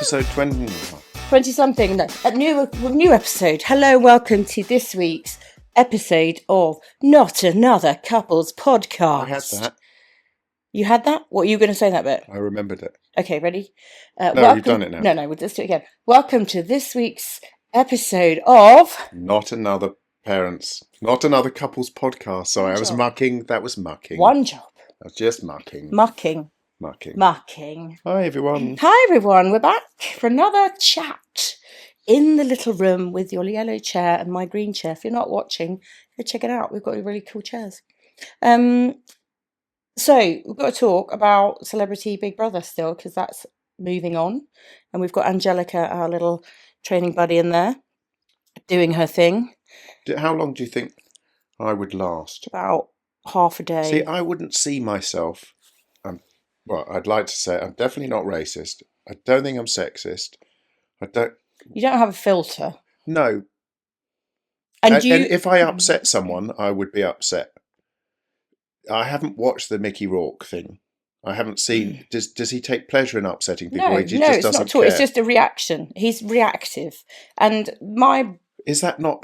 episode 20. 20-something, no, a new episode. Hello, welcome to this week's episode of Not Another Couples Podcast. I had that. You had that? What, are you going to say that bit? I remembered it. Okay, ready? No, you've done it now. No, we'll just do it again. Welcome to this week's episode of... Not Another Couples Podcast. Sorry, I was mucking. That was mucking. One job. I was just mucking. Mucking. Hi, everyone. Hi, everyone. We're back for another chat in the little room with your yellow chair and my green chair. If you're not watching, go check it out. We've got really cool chairs. So we've got to talk about Celebrity Big Brother still, because that's moving on. And we've got Angelica, our little training buddy, in there doing her thing. How long do you think I would last? About half a day. See, I wouldn't see myself. Well, I'd like to say I'm definitely not racist. I don't think I'm sexist. You don't have a filter. No. And if I upset someone, I would be upset. I haven't watched the Mickey Rourke thing. I haven't seen. Does he take pleasure in upsetting people? No, He no, just it's doesn't not at all. care? It's just a reaction. He's reactive. And Is that not...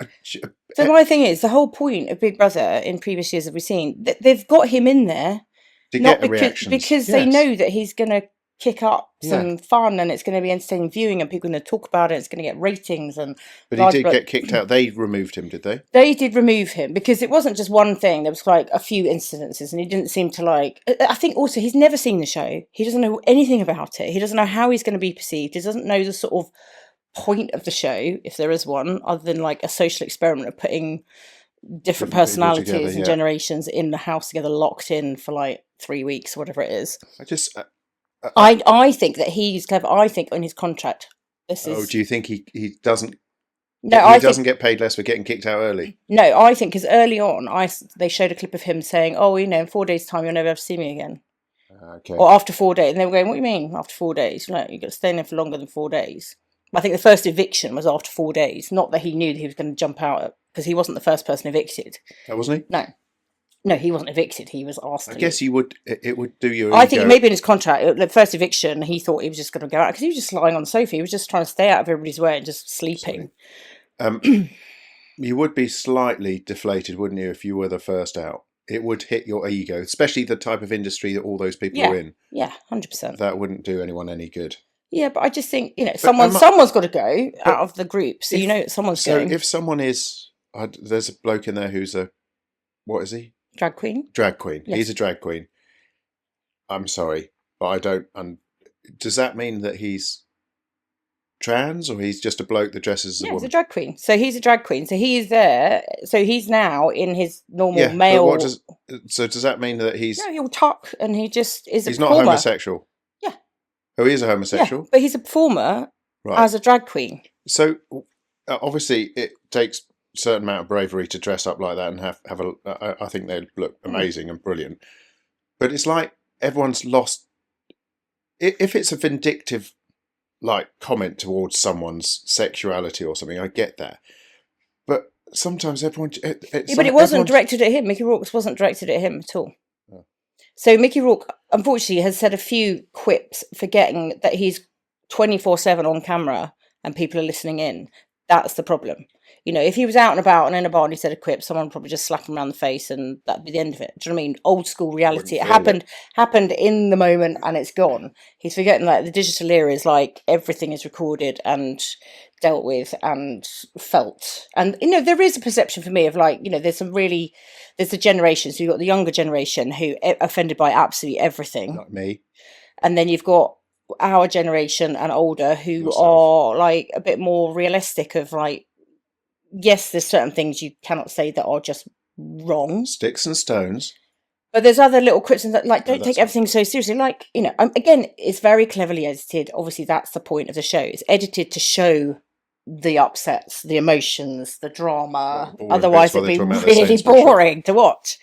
So my thing is, the whole point of Big Brother in previous years that we've seen, they've got him in there because they know that he's going to kick up some fun and it's going to be entertaining viewing and people are going to talk about it. It's going to get ratings But he did get kicked out. They removed him, did they? They did remove him because it wasn't just one thing. There was like a few incidences and he didn't seem to like... I think also he's never seen the show. He doesn't know anything about it. He doesn't know how he's going to be perceived. He doesn't know the sort of point of the show, if there is one, other than like a social experiment of putting different personalities together, and generations in the house together, locked in for like 3 weeks, whatever it is. I think that he's clever. I think in his contract, this is... Oh, do you think he doesn't... No, he doesn't get paid less for getting kicked out early? No, I think because early on, they showed a clip of him saying, "Oh, in 4 days' time, you'll never ever see me again." Okay. Or after 4 days, and they were going, "What do you mean after 4 days? No, you've got to stay in there for longer than 4 days." I think the first eviction was after 4 days. Not that he knew that he was going to jump out, because he wasn't the first person evicted. Oh, wasn't he? No, he wasn't evicted. He was asked. I guess it would do your... I think maybe in his contract, the first eviction, he thought he was just going to go out because he was just lying on the sofa. He was just trying to stay out of everybody's way and just sleeping. You would be slightly deflated, wouldn't you, if you were the first out? It would hit your ego, especially the type of industry that all those people are in. Yeah, 100%. That wouldn't do anyone any good. Yeah, but I just think, someone's got to go out of the group. So someone's going. So if someone is... there's a bloke in there who's a... What is he? Drag queen. Drag queen. Yes. He's a drag queen. I'm sorry, but I don't... does that mean that he's trans, or he's just a bloke that dresses as a woman? He's a drag queen. So he's a drag queen. So he is there. So he's now in his normal male... So does that mean that he's... No, he'll tuck and he just is a performer. He's not homosexual? Yeah. Oh, he is a homosexual? Yeah, but he's a performer as a drag queen. So obviously it takes a certain amount of bravery to dress up like that and have I think they look amazing and brilliant. But it's like everyone's lost... If it's a vindictive comment towards someone's sexuality or something, I get that. But sometimes everyone... but it wasn't directed at him. Mickey Rourke's wasn't directed at him at all. Oh. So Mickey Rourke, unfortunately, has said a few quips forgetting that he's 24/7 on camera and people are listening in. That's the problem. If he was out and about and in a bar and he said a quip, someone would probably just slap him around the face and that'd be the end of it. Do you know what I mean? Old school reality. It happened in the moment and it's gone. He's forgetting that the digital era is like everything is recorded and dealt with and felt. And, there is a perception for me of there's the generations. So you've got the younger generation who are offended by absolutely everything. Like me. And then you've got our generation and older who are a bit more realistic of yes, there's certain things you cannot say that are just wrong. Sticks and stones. But there's other little criticisms that don't take everything so seriously. Again, it's very cleverly edited. Obviously, that's the point of the show. It's edited to show the upsets, the emotions, the drama. Otherwise, it'd be really boring to watch.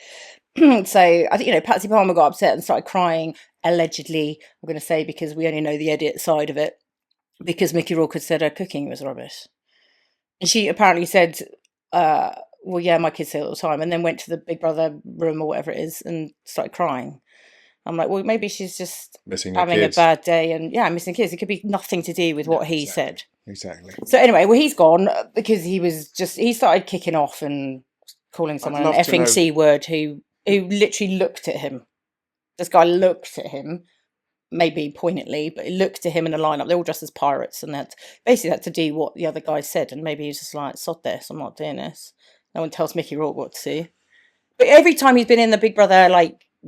So I think, Patsy Palmer got upset and started crying, allegedly, I'm going to say, because we only know the edit side of it, because Mickey Rourke had said her cooking was rubbish. And she apparently said, well, yeah, my kids say it all the time, and then went to the Big Brother room or whatever it is and started crying. I'm like, well, maybe she's just Missing her having a kids. bad day, and missing kids. It could be nothing to do with what he said. Exactly. So anyway, well, he's gone because he started kicking off and calling someone an effing C word who literally looked at him. This guy looked at him, maybe poignantly, but he looked at him in a lineup. They're all dressed as pirates, and that basically had to do what the other guy said. And maybe he was just like, sod this, I'm not doing this. No one tells Mickey Rourke what to do. But every time he's been in the Big Brother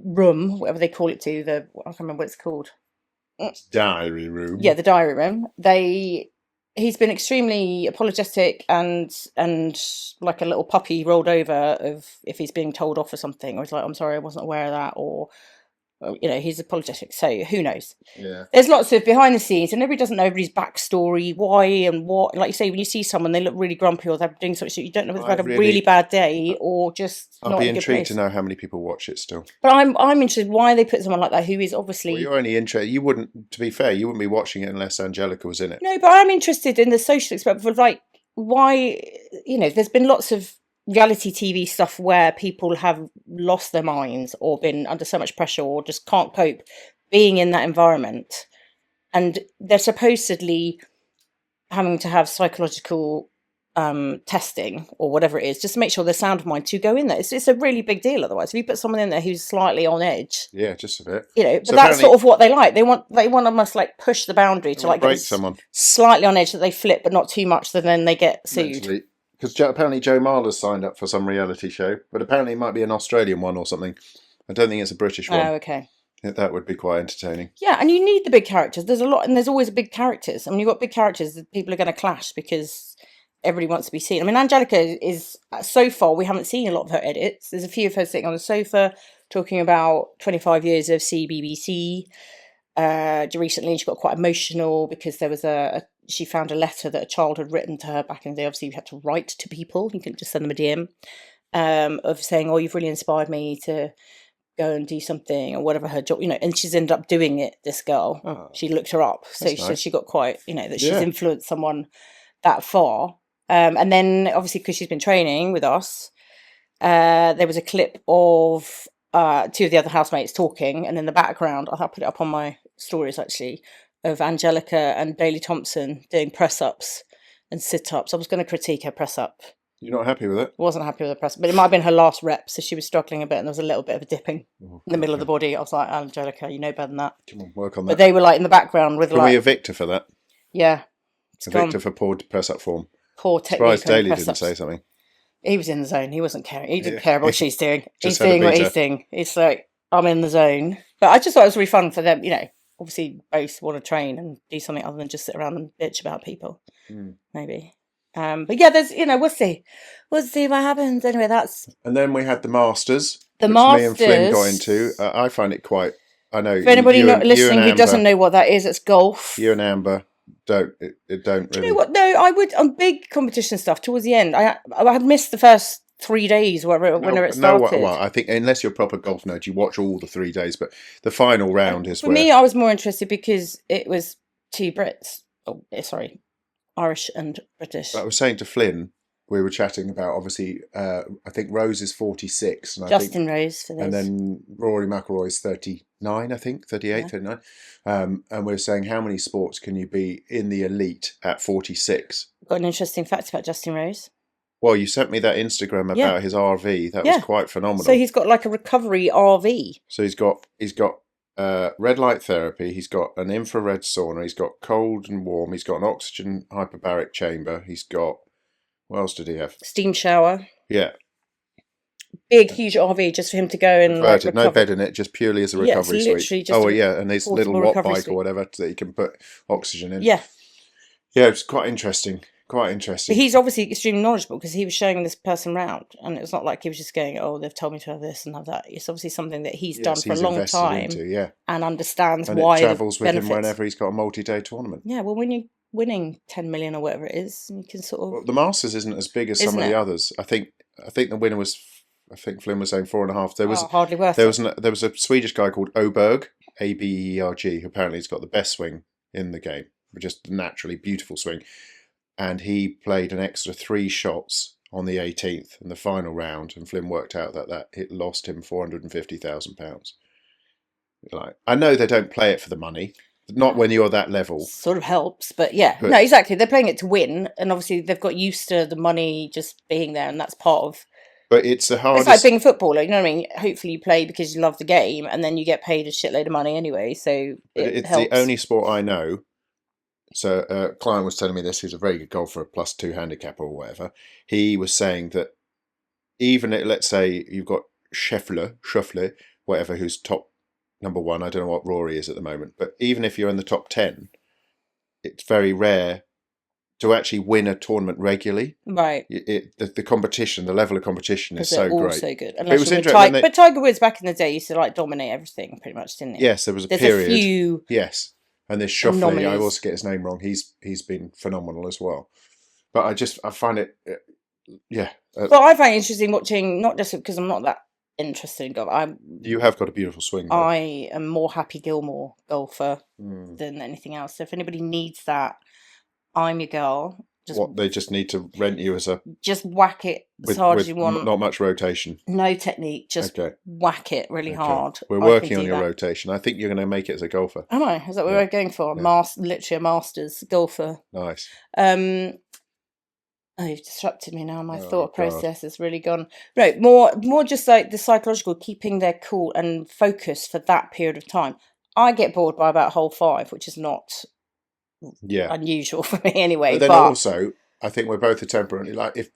room, whatever they call it, I can't remember what it's called. Diary room. Yeah, the diary room. He's been extremely apologetic and like a little puppy rolled over of if he's being told off for something, or he's like, I'm sorry, I wasn't aware of that, or he's apologetic. So who knows? Yeah. There's lots of behind the scenes, and everybody doesn't know everybody's backstory, why and what. Like you say, when you see someone, they look really grumpy or they're doing something, you don't know if they've had a really bad day or just I'll be intrigued to know how many people watch it still. But I'm interested why they put someone like that who is obviously. Well, you're only interested. You wouldn't, to be fair, you wouldn't be watching it unless Angelica was in it. No, but I'm interested in the social aspect of why. There's been lots of reality TV stuff where people have lost their minds or been under so much pressure or just can't cope being in that environment, and they're supposedly having to have psychological testing or whatever it is just to make sure they're sound of mind to go in there. It's a really big deal otherwise. If you put someone in there who's slightly on edge, just a bit, but so that's sort of what they like. They want almost push the boundary to break someone slightly on edge that they flip, but not too much that then they get sued. Because apparently Joe Marler's signed up for some reality show, but apparently it might be an Australian one or something. I don't think it's a British one. Oh, okay. That would be quite entertaining. Yeah, and you need the big characters. There's a lot, and there's always big characters. I mean, you've got big characters, people are going to clash because everybody wants to be seen. I mean, Angelica is, so far, we haven't seen a lot of her edits. There's a few of her sitting on the sofa talking about 25 years of CBBC. Recently, she got quite emotional because there was she found a letter that a child had written to her back in the day. Obviously, you had to write to people. You couldn't just send them a DM of saying, oh, you've really inspired me to go and do something or whatever her job, and she's ended up doing it, this girl. Oh, she looked her up. So she got quite, that she's influenced someone that far. And then obviously because she's been training with us, there was a clip of two of the other housemates talking, and in the background, I'll put it up on my stories actually, of Angelica and Bailey Thompson doing press-ups and sit-ups. I was going to critique her press-up. You're not happy with it? Wasn't happy with the press, but it might have been her last rep, so she was struggling a bit, and there was a little bit of a dipping in the middle of the body. I was like, Angelica, you know better than that. Come on, work on that. But they were in the background with Can we evict her for that? Yeah. Evict her for poor press-up form. Poor technique. Surprised Daly didn't say something. He was in the zone. He wasn't caring. He didn't care what she's doing. He's doing what he's doing. It's like, I'm in the zone. But I just thought it was really fun for them, obviously both want to train and do something other than just sit around and bitch about people. Maybe. But yeah, there's, we'll see. We'll see what happens. Anyway, that's... And then we had the Masters. The Masters. Me and Flynn got into. I find it quite... I know... For anybody not listening who doesn't know what that is, it's golf. You and Amber don't really... Do you know what? No, I would... On big competition stuff, towards the end, I had missed the first 3 days whenever it started. Well, I think unless you're a proper golf nerd, you watch all the 3 days, but the final round is For me, I was more interested because it was two Brits. Oh, sorry. Irish and British. I was saying to Flynn, we were chatting about, obviously, I think Rose is 46. And Justin Rose for this. And then Rory McIlroy is 39, I think, 38, 39. And we were saying, how many sports can you be in the elite at 46? Got an interesting fact about Justin Rose. Well, you sent me that Instagram about his RV. That was quite phenomenal. So he's got a recovery RV. So he's got red light therapy. He's got an infrared sauna. He's got cold and warm. He's got an oxygen hyperbaric chamber. He's got, what else did he have? Steam shower. Yeah. Big, huge RV just for him to go and recover. No bed in it, just purely as a recovery suite. Just and his little watt bike suite or whatever that you can put oxygen in. Yeah. Yeah, it's quite interesting. Quite interesting. But he's obviously extremely knowledgeable because he was showing this person round, and it's not like he was just going, "Oh, they've told me to have this and have that." It's obviously something that he's done for a long time and understands why. And it travels with him whenever he's got a multi-day tournament. Yeah, well, when you're winning 10 million or whatever it is, you can sort of. Well, the Masters isn't as big as some of the others. I think the winner was. I think Flynn was saying 4.5. There was hardly worth. There was a Swedish guy called Oberg, Aberg, who apparently has got the best swing in the game, just naturally beautiful swing. And he played an extra 3 shots on the 18th in the final round, and Flynn worked out that it lost him £450,000. Like, I know they don't play it for the money, not when you're that level. Sort of helps, but yeah, no, exactly. They're playing it to win, and obviously they've got used to the money just being there, and that's part of. But it's the hardest. It's like being a footballer, you know what I mean? Hopefully you play because you love the game, and then you get paid a shitload of money anyway. So it's helps. the only sport I know. So a client was telling me this. He's a very good golfer, +2 handicap or whatever. He was saying that even let's say you've got Scheffler, whatever, who's top number one. I don't know what Rory is at the moment, but even if you're in the top 10, it's very rare to actually win a tournament regularly. Right. The competition, the level of competition is so all great. So good. But it was interesting. But Tiger Woods back in the day used to like dominate everything pretty much, didn't he? Yes, there was a There's period. A few yes. And this Schauffele, I always get his name wrong. He's been phenomenal as well. But I find it, yeah. Well, I find it interesting watching, not just because I'm not that interested in golf. You have got a beautiful swing, though. I am more Happy Gilmore golfer than anything else. So if anybody needs that, I'm your girl. They just need to rent you as a... Just whack it as hard as you want. Not much rotation. No technique, just whack it really hard. We're working on your rotation. I think you're going to make it as a golfer. Am I? Is that what we're going for? Yeah. Literally a master's golfer. Nice. You've disrupted me now. My thought process has really gone. Right, more just like the psychological, keeping their cool and focus for that period of time. I get bored by about hole 5, which is not... unusual for me anyway. But then also, I think we're both a temperament. Like, if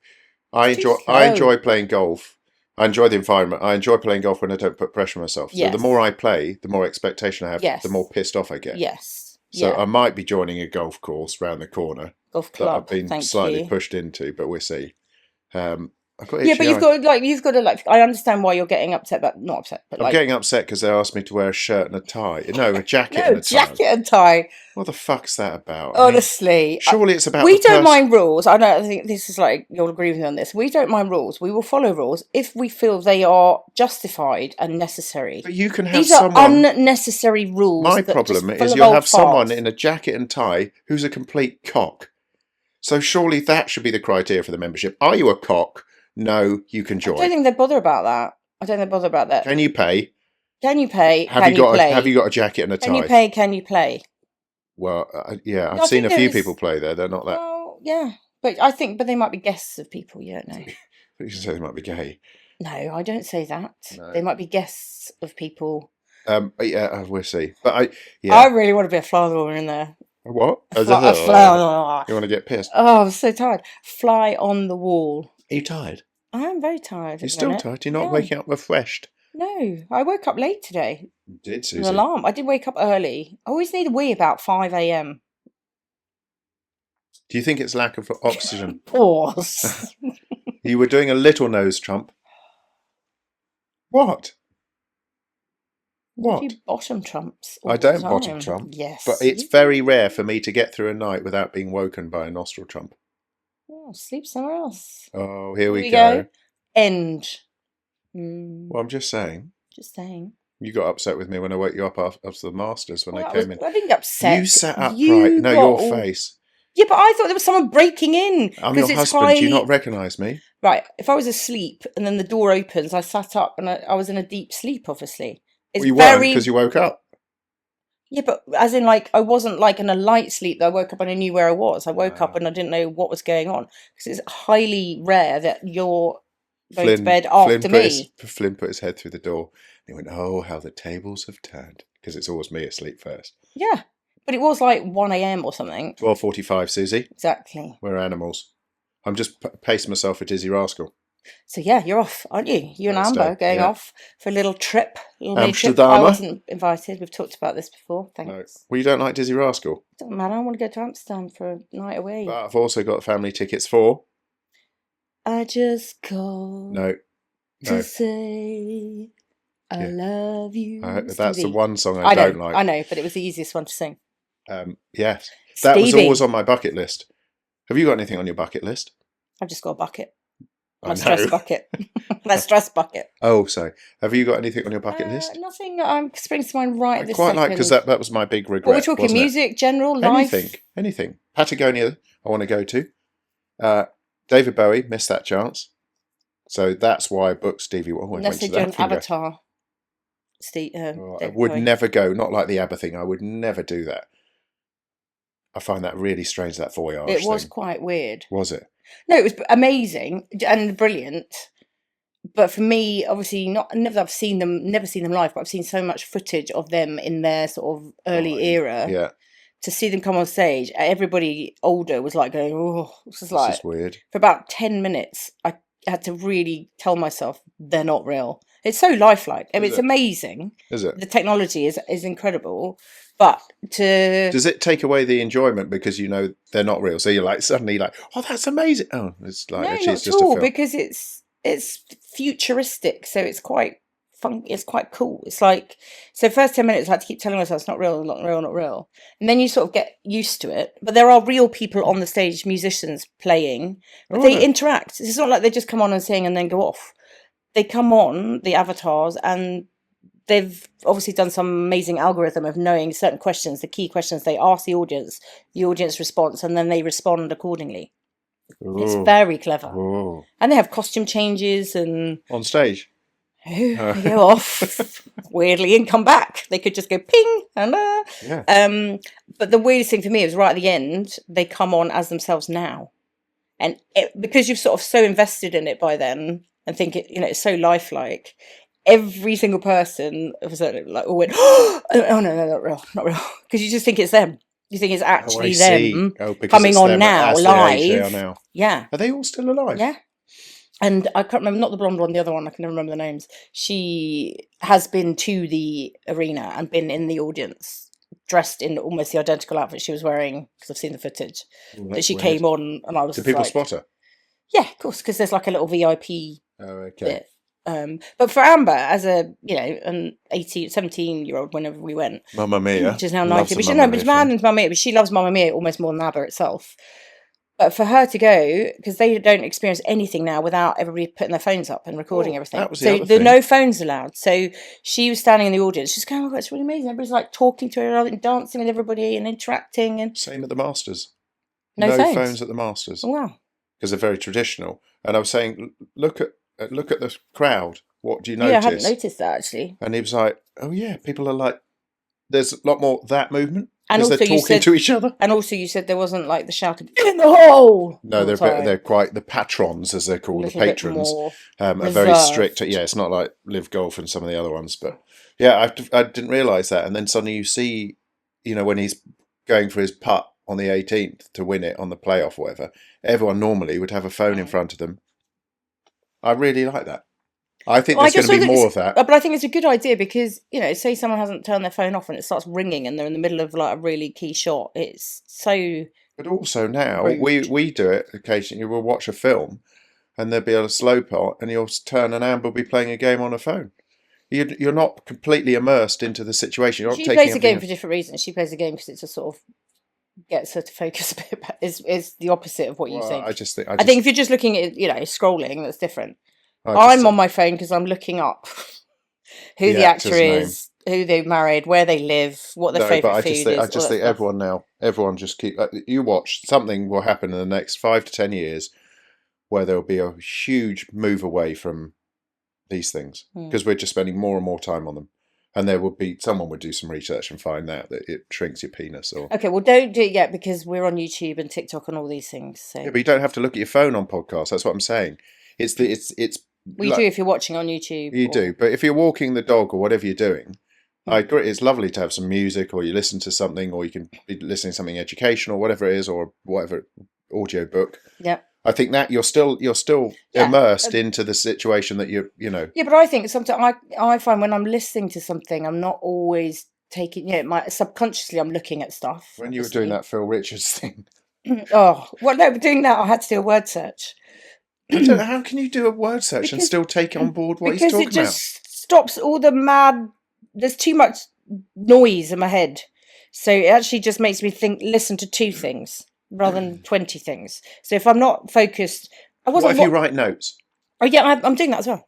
I enjoy playing golf. I enjoy the environment. I enjoy playing golf when I don't put pressure on myself. So the more I play, the more expectation I have, the more pissed off I get. Yes. So I might be joining a golf course round the corner. Golf club. That I've been slightly pushed into, but we'll see. But you've got to I understand why you're getting upset, but not upset. But I'm getting upset because they asked me to wear a shirt and a tie. No, a jacket and a tie. Jacket and tie. What the fuck's that about? Honestly, surely it's about. We don't mind rules. I think this is like you'll agree with me on this. We don't mind rules. We will follow rules if we feel they are justified and necessary. But you can have these are unnecessary rules. My problem is you'll have someone in a jacket and tie who's a complete cock. So surely that should be the criteria for the membership. Are you a cock? No, you can join. I don't think they bother about that. Can you pay? Have you got a jacket and a tie? Can you pay? Can you play? Well, I've seen a few people play there. They're not that. Well, yeah, but they might be guests of people. You don't know. But you say they might be gay. No, I don't say that. No. They might be guests of people. We'll see. But I really want to be a fly on the wall in there. What? A fly. You want to get pissed? Oh, I'm so tired. Fly on the wall. Are you tired? I am very tired. You're still tired? You're not waking up refreshed? No, I woke up late today. You did, Suzie? An alarm. I did wake up early. I always need a wee about 5 a.m. Do you think it's lack of oxygen? Pause. You were doing a little nose trump. What? What? You bottom trumps. I don't bottom trump. Yes. But it's very rare for me to get through a night without being woken by a nostril trump. Oh, sleep somewhere else. Oh, here we go. End. Well, I'm just saying. Just saying. You got upset with me when I woke you up after the Masters when I came in. I didn't get upset. You sat upright. No, your face. Yeah, but I thought there was someone breaking in. I'm your husband. Do you not recognise me? Right. If I was asleep and then the door opens, I sat up and I was in a deep sleep, obviously. You weren't because you woke up. Yeah, but as in, like, I wasn't like in a light sleep that I woke up and I knew where I was. I woke up and I didn't know what was going on. Because it's highly rare that you're going to bed after me. Flynn put his head through the door. And he went, oh, how the tables have turned. Because it's always me asleep first. Yeah, but it was like 1 a.m. or something. 12:45, Suzie. Exactly. We're animals. I'm just pacing myself for Dizzee Rascal. So yeah, you're off, aren't you? You and Amber going off for a little trip. Amsterdam. I wasn't invited. We've talked about this before. Thanks. No. Well, you don't like Dizzee Rascal? Doesn't matter. I want to go to Amsterdam for a night away. But I've also got family tickets for... I just called to say I love you. That's the one song I don't like. I know, but it was the easiest one to sing. Yes. That was always on my bucket list. Have you got anything on your bucket list? I've just got a bucket. My stress bucket. My stress bucket. Oh, sorry. Have you got anything on your bucket list? Nothing springs to mind right this quite second. Like, because that was my big regret. What we're talking, music, general, life? Anything. Patagonia, I want to go to. David Bowie, missed that chance. So that's why I booked Stevie Wonder. Unless they do an Avatar. Steve. I would never go. Not like the ABBA thing. I would never do that. I find that really strange. That voyage. It was thing. quite weird. Was it? No, it was amazing and brilliant. But for me, obviously, never seen them live, but I've seen so much footage of them in their sort of early era. Yeah. To see them come on stage, everybody older was like going, "Oh, this is weird." For about 10 minutes, I had to really tell myself they're not real. It's so lifelike. I mean, it's amazing. Is it? The technology is incredible, but does it take away the enjoyment because you know they're not real? So you're like suddenly like, "Oh, that's amazing!" Oh, it's like no, actually not it's at just all, a film. because it's futuristic, so it's quite fun. It's quite cool. It's like, so first 10 minutes I had to keep telling myself it's not real, not real, not real, and then you sort of get used to it. But there are real people on the stage, musicians playing, but they interact. It's not like they just come on and sing and then go off. They come on, the avatars, and they've obviously done some amazing algorithm of knowing certain questions, the key questions they ask the audience response, and then they respond accordingly. Ooh. It's very clever. Ooh. And they have costume changes and on stage. They go off weirdly and come back. They could just go ping and but the weirdest thing for me is right at the end they come on as themselves now, and because you've sort of so invested in it by then and think it, it's so lifelike. Every single person was like went, oh no, not real, because you just think it's them. You think it's actually them coming on now live. Now. Yeah, are they all still alive? Yeah. And I can't remember, not the blonde one, the other one, I can never remember the names. She has been to the arena and been in the audience, dressed in almost the identical outfit she was wearing, because I've seen the footage. That she came on, and I was Did people spot her? Yeah, of course, because there's like a little VIP bit. But for Amber, as a, an 17-year-old, whenever we went, Mamma Mia, which is now 90, but it's mad into Mamma Mia, but she loves Mamma Mia almost more than ABBA itself. But for her to go, because they don't experience anything now without everybody putting their phones up and recording everything. That was so there are no phones allowed. So she was standing in the audience. She's going, "Oh, it's really amazing." Everybody's like talking to her and dancing with everybody and interacting. And same at the Masters. No phones at the Masters. Oh, wow. Because they're very traditional. And I was saying, look at the crowd. What do you notice? Yeah, I hadn't noticed that actually. And he was like, "Oh yeah, people are like, there's a lot more that movement." And also they're talking to each other. And also you said there wasn't like the shouting, "In the hole!" No, they're quite, the patrons, as they're called, the patrons, are very strict. Yeah, it's not like Live Golf and some of the other ones. But yeah, I didn't realise that. And then suddenly you see, when he's going for his putt on the 18th to win it on the playoff or whatever, everyone normally would have a phone in front of them. I really like that. I think there's going to be more of that. But I think it's a good idea because, say someone hasn't turned their phone off and it starts ringing and they're in the middle of like a really key shot. It's so... But also now, we do it occasionally. We'll watch a film and there'll be a slow part and you'll turn and Amber will be playing a game on her phone. You're not completely immersed into the situation. She plays the game for different reasons. She plays the game because it's a sort of... gets her to focus a bit. Is the opposite of what you think. I think if you're just looking at, scrolling, that's different. I'm on my phone because I'm looking up who the actor is, who they married, where they live, what their favourite food is. I just think everyone just keep... you watch, something will happen in the next 5 to 10 years where there'll be a huge move away from these things because we're just spending more and more time on them. And someone would do some research and find out that it shrinks your penis. Okay, well, don't do it yet because we're on YouTube and TikTok and all these things. So. Yeah, but you don't have to look at your phone on podcasts. That's what I'm saying. It's We do if you're watching on YouTube. You do, but if you're walking the dog or whatever you're doing, I agree. It's lovely to have some music, or you listen to something, or you can be listening to something educational, whatever it is, or whatever audio book. Yeah. I think that you're still immersed into the situation that you know. Yeah, but I think sometimes I find when I'm listening to something, I'm not always taking. Subconsciously I'm looking at stuff. When you were doing that Phil Richards thing. Oh well, no, but doing that I had to do a word search. I don't know, how can you do a word search and still take on board what he's talking about? Because it just stops all the mad... There's too much noise in my head. So it actually just makes me listen to 2 things rather than 20 things. So if I'm not focused... What if you write notes? Oh yeah, I'm doing that as well.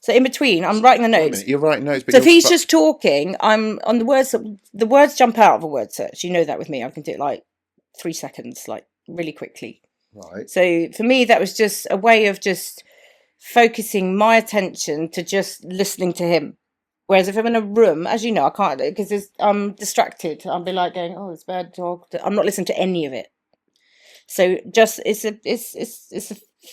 So in between, I'm writing the notes. You're writing notes. But so if he's just talking, I'm on the words... The words jump out of a word search. You know that with me. I can do it like 3 seconds, like really quickly. Right. So for me, that was just a way of just focusing my attention to just listening to him. Whereas if I'm in a room, as you know, I can't, because I'm distracted. I'll be like going, "Oh, it's a bad dog." I'm not listening to any of it. So just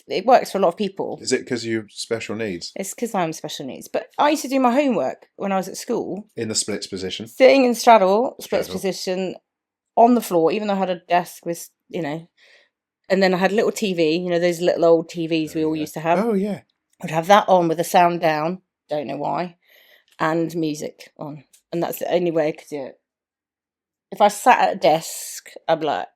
it works for a lot of people. Is it because you special needs? It's because I'm special needs. But I used to do my homework when I was at school. In the splits position. Sitting in splits position, on the floor, even though I had a desk with, and then I had a little TV, those little old TVs we all used to have. Oh, yeah. I'd have that on with the sound down, don't know why, and music on. And that's the only way I could do it. If I sat at a desk, I'd be like,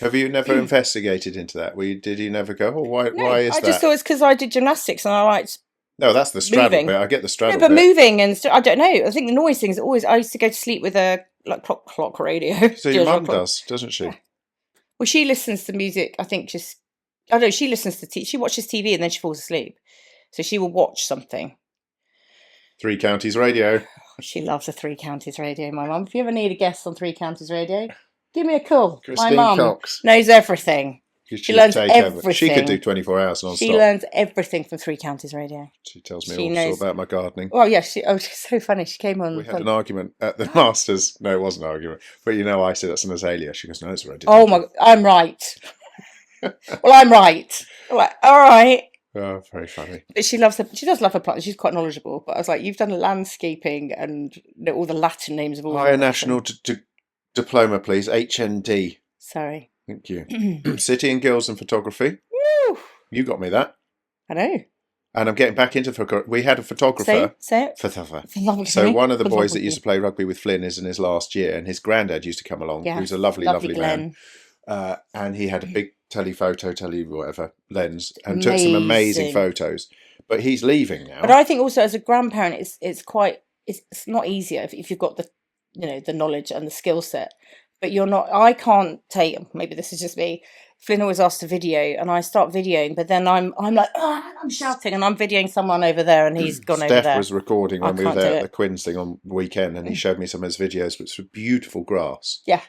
have you never investigated into that? Did you never go, why is that? I just thought it's because I did gymnastics and I liked. No, that's the straddle bit. I get the straddle but bit. moving and I don't know. I think the noise thing is always. I used to go to sleep with a clock radio. So your mum does, doesn't she? Yeah. Well, she listens to music. I think I don't know. She listens to she watches TV and then she falls asleep. So she will watch something. 3 Counties Radio. She loves the 3 Counties Radio. My mum. If you ever need a guest on 3 Counties Radio, give me a call. Christine my mum Cox knows everything. She learns everything. She could do 24 hours non-stop. She learns everything from 3 Counties Radio. She tells me also about my gardening. Well, yeah, she's so funny. She came on. We had an argument at the Masters. No, it wasn't an argument. But I said that's an azalea. She goes, no, it's red. Oh my! I'm right. Well, I'm right. I'm like, all right. Oh, very funny. But she does love her plants. She's quite knowledgeable. But I was like, you've done landscaping and all the Latin names of all. Higher National Diploma, please. HND. Sorry. Thank you. City and Girls and Photography. Woo! You got me that. I know. And I'm getting back into photography. We had a photographer. Say it. Photographer. So one of the boys that used to play rugby with Flynn is in his last year, and his granddad used to come along. Yeah. He was a lovely man. And he had a big whatever lens, and took some amazing photos. But he's leaving now. But I think also as a grandparent, it's not easier if you've got the knowledge and the skill set. But I can't take, maybe this is just me. Flynn always asks to video and I start videoing, but then I'm like, I'm shouting and I'm videoing someone over there and he's gone over there. Steph was recording when we were there at the Quins thing on the weekend and he showed me some of his videos, which were beautiful grass. Yeah.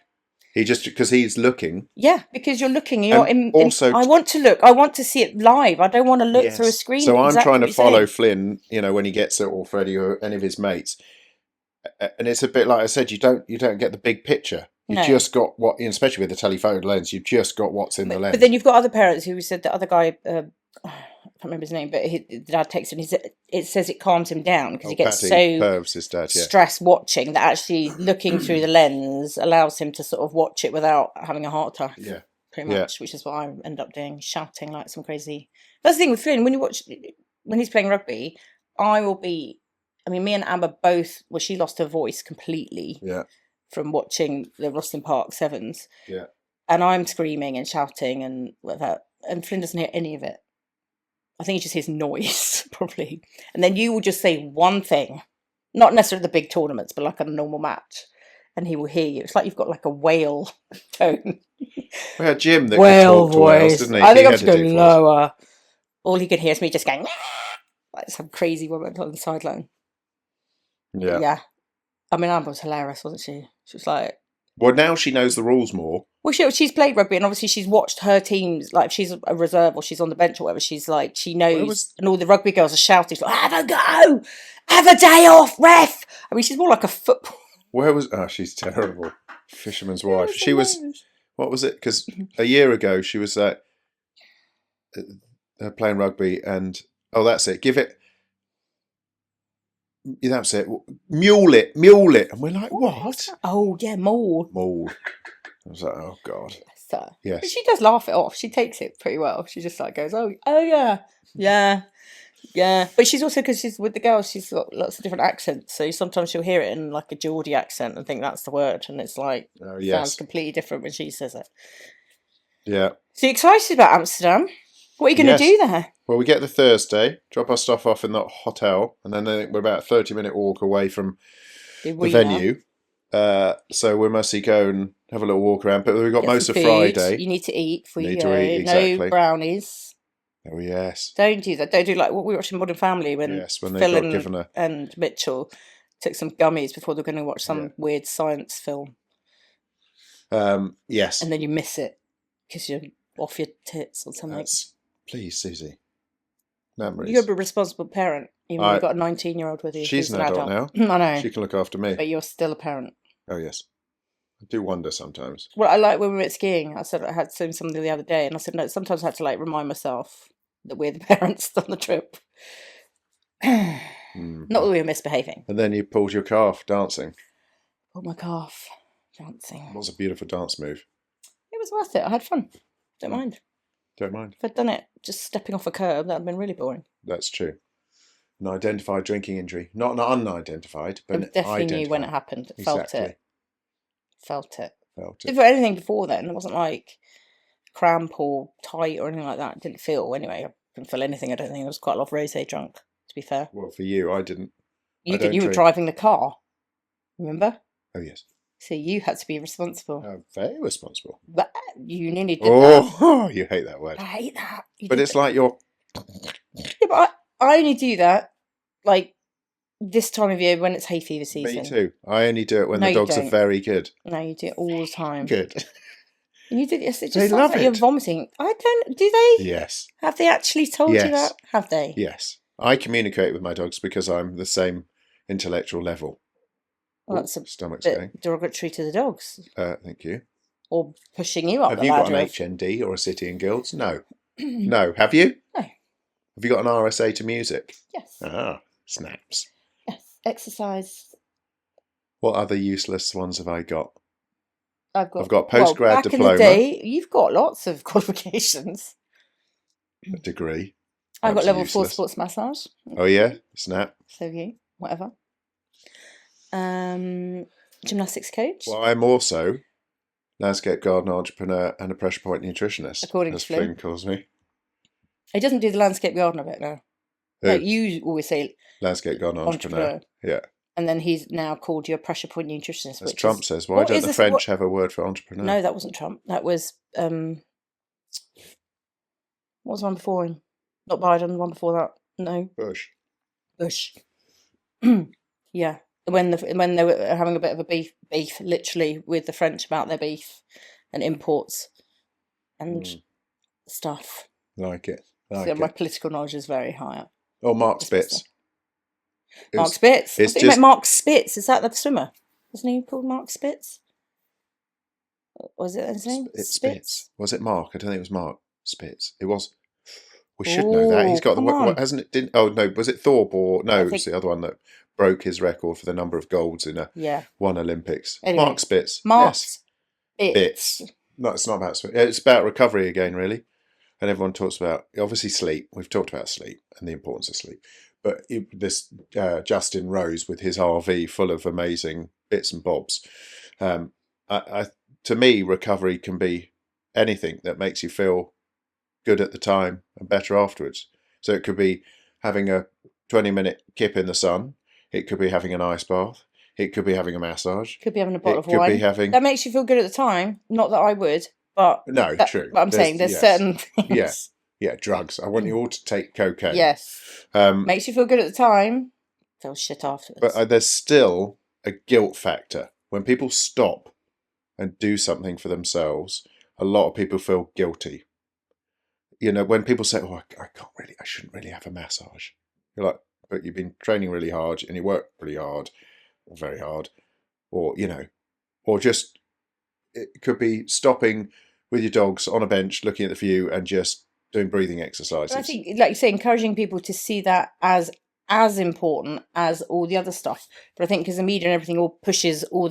Because he's looking. Yeah, because you're looking. I want to look. I want to see it live. I don't want to look through a screen. So I'm trying to follow Flynn, when he gets it, or Freddie or any of his mates. And it's a bit like I said, you don't get the big picture. You've just got especially with the telephoto lens, you've just got what's in the lens. But then you've got other parents who said the other guy, I can't remember his name, but the dad texted him. It says it calms him down because he gets stressed watching that actually looking through the lens allows him to sort of watch it without having a heart attack. Yeah, pretty much, which is what I end up doing, shouting like some crazy. That's the thing with Flynn. When he's playing rugby, I will be. I mean, me and Amber both. Well, she lost her voice completely. Yeah. From watching the Rosslyn Park Sevens. Yeah. And I'm screaming and shouting and that, and Flynn doesn't hear any of it. I think he just hears noise, probably. And then you will just say one thing, not necessarily the big tournaments, but like a normal match, and he will hear you. It's like you've got like a whale tone. We had Jim that could talk to whales, didn't he? I think I have to go lower. All he could hear is me just going, like some crazy woman on the sideline. Yeah. Yeah. I mean, Amber was hilarious, wasn't she? She was like... Well, now she knows the rules more. Well, she's played rugby and obviously she's watched her teams, like if she's a reserve or she's on the bench or whatever, she's like, she knows, and all the rugby girls are shouting, like, have a go! Have a day off, ref! I mean, she's more like a football... she's terrible. Fisherman's wife. She was... What was it? Because a year ago, she was playing rugby and... Oh, that's it. Give it... That's it. Mule it. And we're like, what? Oh, yeah, maul. I was like, oh, God. So, yes. But she does laugh it off. She takes it pretty well. She just like goes, oh yeah. Yeah. But she's also, because she's with the girls, she's got lots of different accents. So sometimes she'll hear it in like a Geordie accent and think that's the word. And it's like, sounds completely different when she says it. Yeah. So you're excited about Amsterdam? What are you going to do there? Well, we get the Thursday, drop our stuff off in the hotel, and then we're about a 30-minute walk away from the venue. So we must go and have a little walk around. But we've got most of Friday. You need to eat before you go. Exactly. No brownies. Oh, yes. Don't do that. Don't do like what we watched in Modern Family when Phil and Mitchell took some gummies before they were going to watch some weird science film. Yes. And then you miss it because you're off your tits or something. Please, Suzie. memories. You're a responsible parent, even though you've got a 19-year-old with you. She's an adult now. I know. She can look after me. But you're still a parent. Oh, yes. I do wonder sometimes. Well, I like when we were at skiing, I said I had seen something the other day, and I said, no, sometimes I had to like remind myself that we're the parents on the trip. Not that we were misbehaving. And then you pulled your calf dancing. Pulled my calf dancing. It was a beautiful dance move. It was worth it. I had fun. Don't mind. Don't mind. If I'd done it just stepping off a curb, that would have been really boring. That's true. An identified drinking injury. Not an unidentified, but I definitely knew when it happened. Felt it. Felt it. If anything before then, it wasn't like cramp or tight or anything like that. It didn't feel, anyway. I didn't feel anything, I don't think. There was quite a lot of rosé drunk, to be fair. Well, for you, I didn't. You were driving the car, remember? Oh, yes. So you had to be responsible. Very responsible. But you nearly did that. Oh, you hate that word. I hate that. But it's like you're... Yeah, but I only do that, like, this time of year when it's hay fever season. Me too. I only do it when the dogs are very good. No, you do it all the time. Good. You did. Yes, it They just love sounds like you're it. vomiting. I don't. Do they? Yes. Have they actually told you that? Have they? Yes. I communicate with my dogs because I'm the same intellectual level. Well, that's a stomach's bit going. derogatory to the dogs. Thank you. Or pushing you up Have the you got ladder. an HND or a City and Guilds? No. No. Have you? No. Have you got an RSA to music? Yes. Ah, snaps. Yes. Exercise. What other useless ones have I got? I've got postgrad diploma. Back in the day, you've got lots of qualifications. A degree. I've got level 4 sports massage. Oh yeah, snap. So have you, whatever. Gymnastics coach. Well, I'm also landscape garden entrepreneur and a pressure point nutritionist. According as to Flynn. Flynn calls me. He doesn't do the landscape garden of it now. No, you always say landscape garden entrepreneur. Yeah. And then he's now called you a pressure point nutritionist. As Trump says, why don't the French have a word for entrepreneur? No, that wasn't Trump. That was what was the one before him? Not Biden, the one before that. No. Bush. Yeah. When they were having a bit of a beef literally with the French about their beef and imports and stuff. Like it. So my political knowledge is very high up. Oh, Mark Spitz. Mark Spitz. I think you meant Mark Spitz. Is that the swimmer? Isn't he called Mark Spitz? Was it his name? Spitz. Was it Mark? I don't think it was Mark Spitz. It was. We should know that. He's got the. Hasn't it? Oh no, was it Thorpe or no? It was the other one that broke his record for the number of golds in one Olympics. Anyway, Mark Spitz. Mark Spitz. No, it's not about Spitz. It's about recovery again, really. And everyone talks about, obviously, sleep. We've talked about sleep and the importance of sleep. But this Justin Rose with his RV full of amazing bits and bobs. To me, recovery can be anything that makes you feel good at the time and better afterwards. So it could be having a 20-minute kip in the sun. It could be having an ice bath. It could be having a massage. Could be having a bottle of wine. That makes you feel good at the time. Not that I would. But no, true. But I'm saying there's certain things. Yeah, drugs. I want you all to take cocaine. Yes. Makes you feel good at the time. Feel shit afterwards. But there's still a guilt factor. When people stop and do something for themselves, a lot of people feel guilty. You know, when people say, "Oh, I shouldn't really have a massage," you're like, "But you've been training really hard and you work really hard, or very hard, or or just." It could be stopping with your dogs on a bench, looking at the view and just doing breathing exercises. But I think, like you say, encouraging people to see that as important as all the other stuff. But I think because the media and everything all pushes all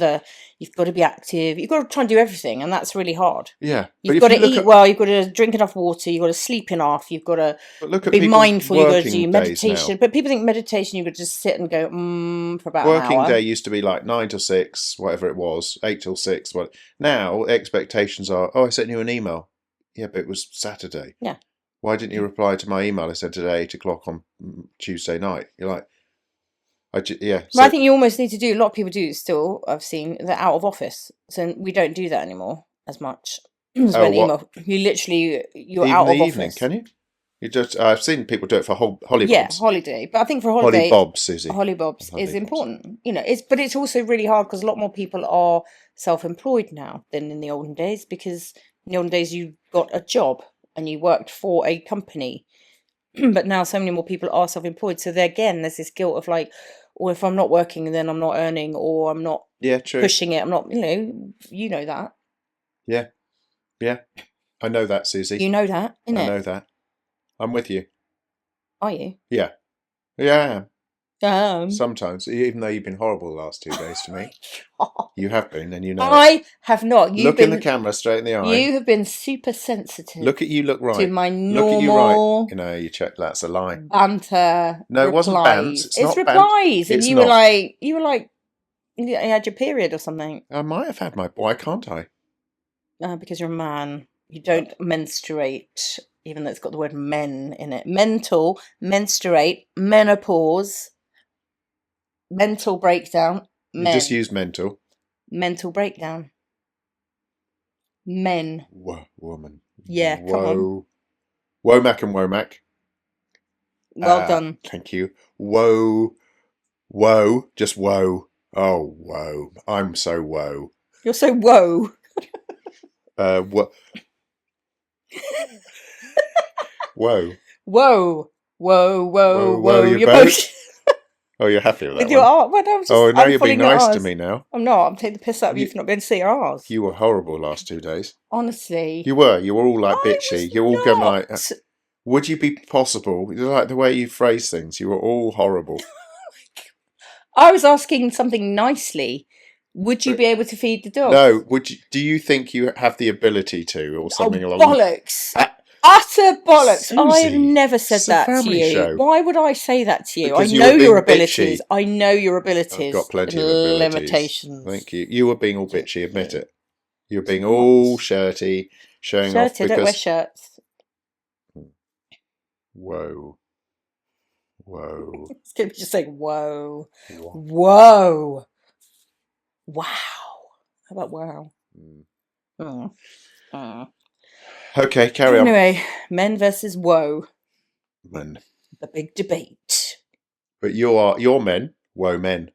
you've got to be active, you've got to try and do everything, and that's really hard. Yeah. You've got to eat well, you've got to drink enough water, you've got to sleep enough, you've got to be mindful, you've got to do meditation. But people think meditation, you've got to just sit and go, for about an hour. Working day used to be like 9 till 6, whatever it was, 8 till 6. Now expectations are, I sent you an email. Yeah, but it was Saturday. Yeah. Why didn't you reply to my email I sent today at 8 o'clock on Tuesday night? You're like, Well, I think you almost need to do, a lot of people do still, I've seen, they're out of office. So we don't do that anymore as much. You're out of evening, office. can you? I've seen people do it for hollybobs. Yeah, holiday. But I think for a holiday, hollybobs, Suzie. Hollybobs is important. But it's also really hard because a lot more people are self-employed now than in the olden days, because in the olden days you got a job and you worked for a company, But now so many more people are self-employed. So there's this guilt of like, or if I'm not working, then I'm not earning, or I'm not pushing it. I'm not, you know that. Yeah. Yeah. I know that, Susie. You know that, innit? I know that. I'm with you. Are you? Yeah. Yeah, I am. Um, Sometimes, even though you've been horrible the last 2 days to me. You have been, and you know I have not. Look in the camera straight in the eye. You have been super sensitive. Look at you, look right. To my normal. Look at you right. You know, you check that's a lie. Banter. No, it wasn't bants. It's not replies, and it's you not. were like, you had your period or something. I might have had my. Why can't I? Because you're a man. You don't menstruate, even though it's got the word men in it. Mental, menstruate, menopause, mental breakdown. Men. You just use mental. Mental breakdown. Men. Woman. Yeah, come on. Womack and Womack. Well done. Thank you. Just woe. Oh, woe. I'm so woe. You're so woe. Whoa. Whoa. Whoa. Whoa, whoa, whoa. You're both. Oh, you're happy with that with your arse. Well, now you're being nice to me now. I'm not. I'm taking the piss out of you for not being to see your arse. You were horrible last 2 days. Honestly. You were. You were all like bitchy. You were all going like, would you be possible? Like the way you phrase things. You were all horrible. I was asking something nicely. Would you be able to feed the dog? No. Would you? Do you think you have the ability to, or something along? Bollocks! Utter bollocks! Suzie, I have never said that to you. Show. Why would I say that to you? Because I know your Bitchy. abilities. I know your abilities. I've got plenty of abilities. Limitations. Thank you. You were being all bitchy. Admit it. You were being all shirty, showing off because. I don't wear shirts. Whoa. It's going to be just saying whoa. Whoa. Wow. How about wow? Okay, carry on. Anyway, men versus woe. Men. The big debate. But you're men. Woe men.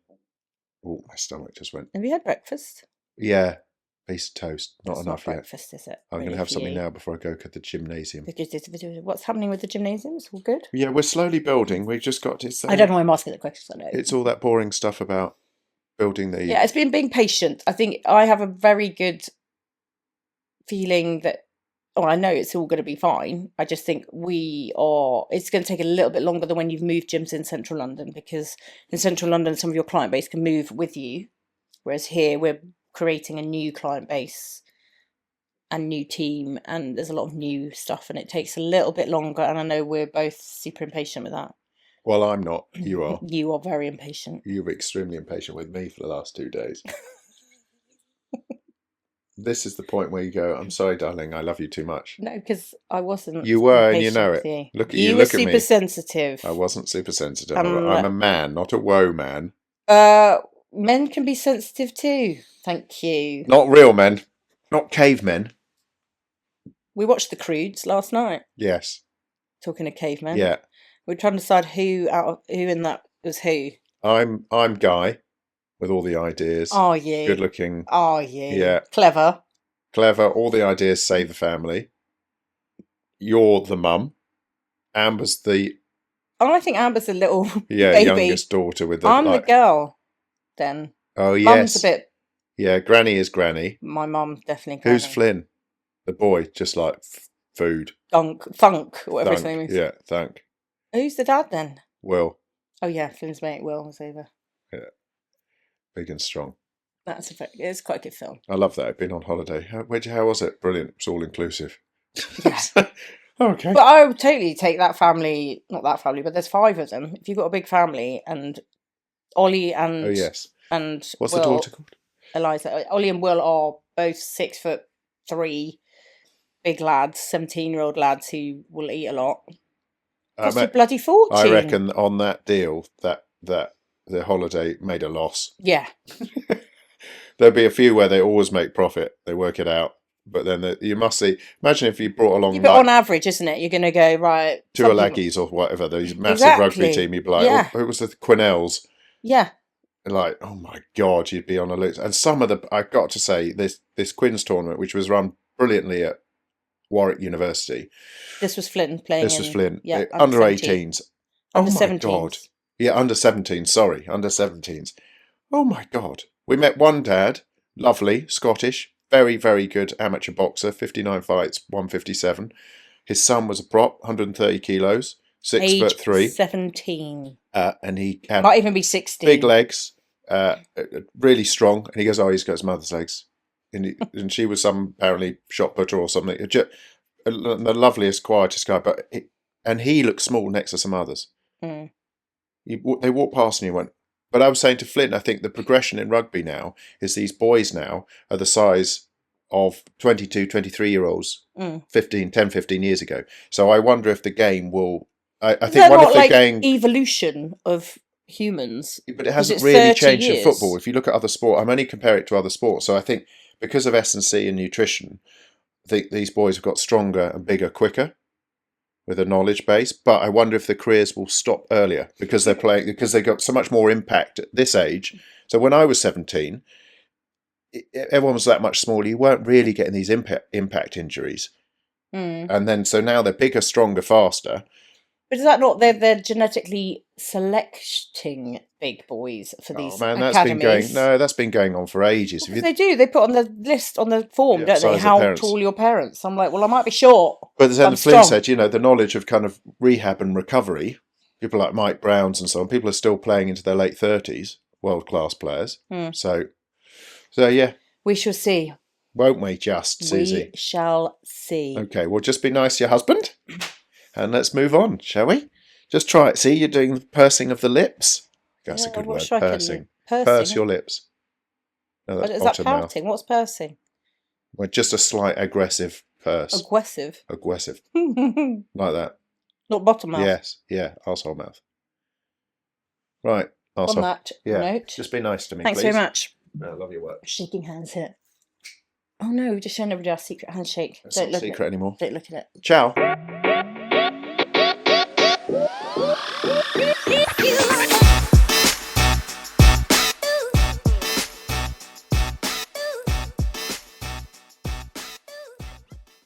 Oh, my stomach just went. Have you had breakfast? Yeah. Piece of toast. Not That's enough not breakfast, yet. Is it? I'm going to have something now before I go to the gymnasium. What's happening with the gymnasium? It's all good? Yeah, we're slowly building. We've just got to say... I don't know why I'm asking the questions. I know. It's all that boring stuff about building the... Yeah, it's been being patient. I think I have a very good feeling that... Oh, I know it's all going to be fine. I just think it's going to take a little bit longer than when you've moved gyms in central London, because in central London, some of your client base can move with you. Whereas here, we're creating a new client base and new team, and there's a lot of new stuff, and it takes a little bit longer. And I know we're both super impatient with that. Well, I'm not. You are. You are very impatient. You were extremely impatient with me for the last 2 days. This is the point where you go, I'm sorry, darling, I love you too much. No, because I wasn't. You were, and you know it. You. Look at you. You were super sensitive. I wasn't super sensitive. I'm a man, not a woe man. Men can be sensitive too. Thank you. Not real men. Not cavemen. We watched The Croods last night. Yes. Talking of cavemen. Yeah. We're trying to decide who in that was who. I'm Guy. With all the ideas. Are you? Good looking. Are you? Yeah. Clever. All the ideas save the family. You're the mum. Amber's the... Oh, I think Amber's the little baby. Youngest daughter with the... I'm the girl, then. Oh, yes. Mum's a bit... Yeah, Granny is Granny. My mum definitely Granny. Who's Flynn? The boy, just like food. Thunk, whatever his name is. Yeah, Thunk. Who's the dad then? Will. Oh, yeah, Flynn's mate, Will, was over. Yeah. Big and strong. It's quite a good film. I love that. I've been on holiday. How was it? Brilliant. It's all inclusive. Yeah. Okay. But I would totally take that family, not that family, but there's 5 of them. If you've got a big family, and Ollie and... Oh, yes. And what's Will, the daughter called? Eliza. Ollie and Will are both 6'3", big lads, 17-year-old lads who will eat a lot. Cost a bloody fortune. I reckon on that deal, that the holiday made a loss. Yeah. There'll be a few where they always make profit. They work it out. But then you must see... Imagine if you brought along... But on average, isn't it? You're going to go, right... 2 Laggies or whatever. Those massive rugby team. You'd be like, who was the Quinnells? Yeah. Like, oh my God, you'd be on a list. And some of I've got to say, this Quinn's tournament, which was run brilliantly at Warwick University. This was Flynn playing. This was Flynn. Yeah, under 18s. Under oh my 17s. God. Yeah, under 17s. Sorry, under 17s. Oh my God. We met one dad, lovely, Scottish, very, very good amateur boxer, 59 fights, 157. His son was a prop, 130 kilos, 6'3". 17. And he had might even be 16. Big legs, really strong. And he goes, oh, he's got his mother's legs. And she was some apparently shot putter or something. The loveliest, quietest guy. And he looked small next to some others. Mm. They walked past and he went. But I was saying to Flint, I think the progression in rugby now is these boys now are the size of 22, 23-year-olds 10, 15 years ago. So I wonder if the game will... I think one of the game... evolution of humans. But it hasn't really changed in football. If you look at other sport, I'm only comparing it to other sports. So I think because of S&C and nutrition, I think these boys have got stronger and bigger quicker with a knowledge base. But I wonder if the careers will stop earlier because they got so much more impact at this age. So when I was 17, everyone was that much smaller. You weren't really getting these impact injuries. And then so now they're bigger, stronger, faster. But is that not they're genetically selecting big boys for these academies? That's been going on for ages. They do. They put on the list on the form, don't they? How tall your parents? I'm like, well, I might be short. But then Flynn said, the knowledge of kind of rehab and recovery. People like Mike Browns and so on. People are still playing into their late 30s. World class players. So yeah, we shall see, won't we? Suzie. We shall see. Okay, well, just be nice to your husband. And let's move on, shall we? Just try it. See, you're doing the pursing of the lips. That's a good word, pursing. Purse your lips. No, that's is that pouting? Mouth. What's pursing? Well, just a slight aggressive purse. Aggressive? Aggressive. Like that. Not bottom mouth? Yes, yeah, arsehole mouth. Right, arsehole. On that note. Just be nice to me, Thanks please. very much. No, I love your work. Shaking hands here. Oh no, we're just showing everybody our secret handshake. It's not secret anymore. Don't look at it. Ciao.